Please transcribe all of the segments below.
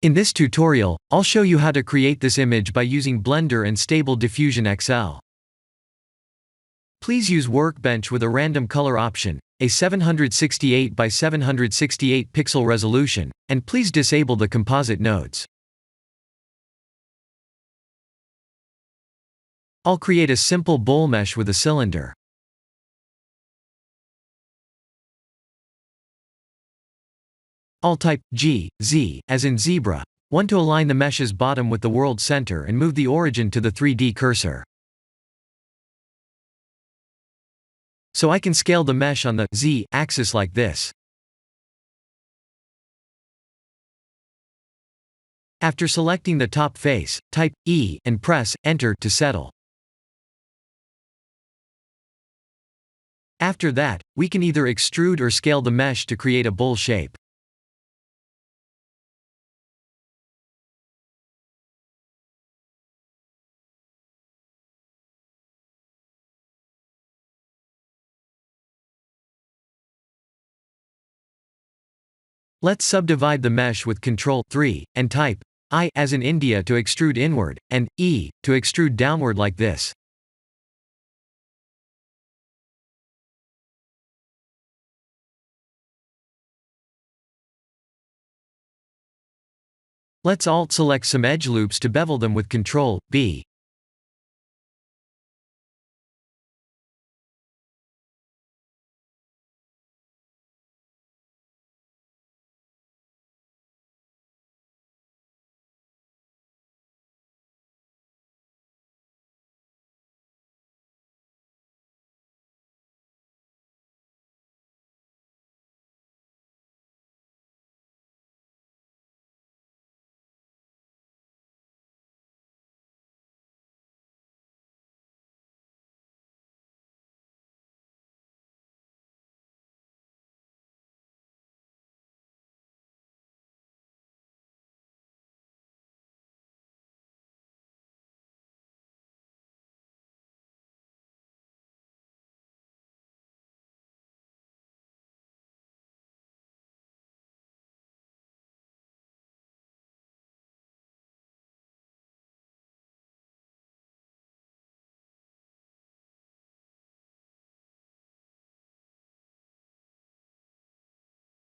In this tutorial, I'll show you how to create this image by using Blender and Stable Diffusion XL. Please use Workbench with a random color option, a 768 by 768 pixel resolution, and please disable the composite nodes. I'll create a simple bowl mesh with a cylinder. I'll type G, Z, as in zebra, 1 to align the mesh's bottom with the world center and move the origin to the 3D cursor. So I can scale the mesh on the Z axis like this. After selecting the top face, type E and press Enter to settle. After that, we can either extrude or scale the mesh to create a bowl shape. Let's subdivide the mesh with Ctrl+3, and type I as in India to extrude inward, and E to extrude downward like this. Let's Alt-select some edge loops to bevel them with Ctrl+B.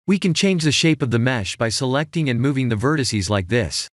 We can change the shape of the mesh by selecting and moving the vertices like this.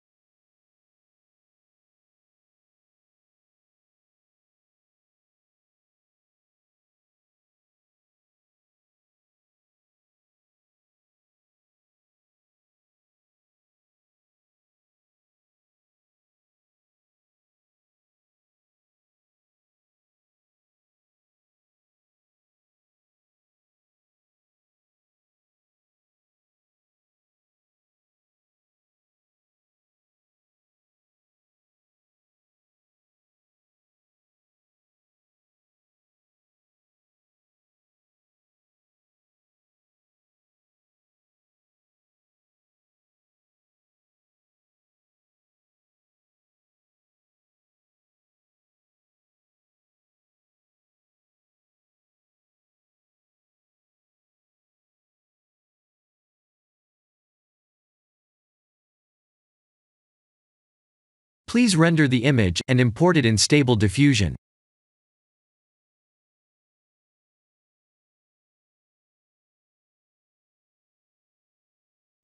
Please render the image and import it in Stable Diffusion.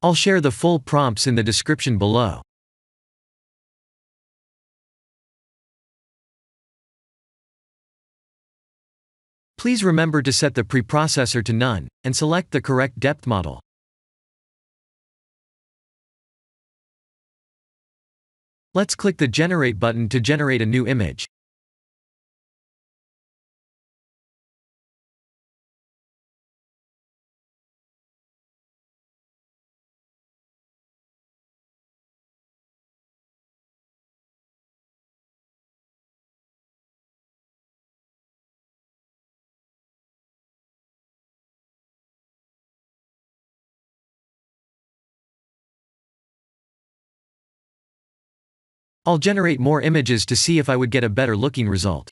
I'll share the full prompts in the description below. Please remember to set the preprocessor to none, and select the correct depth model. Let's click the Generate button to generate a new image. I'll generate more images to see if I would get a better looking result.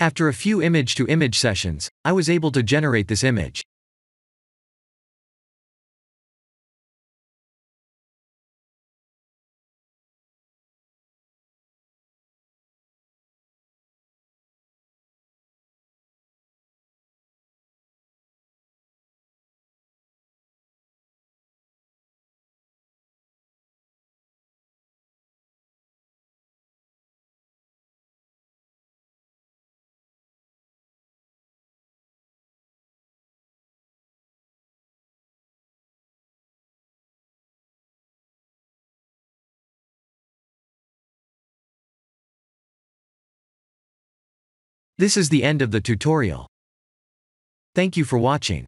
After a few image-to-image sessions, I was able to generate this image. This is the end of the tutorial. Thank you for watching.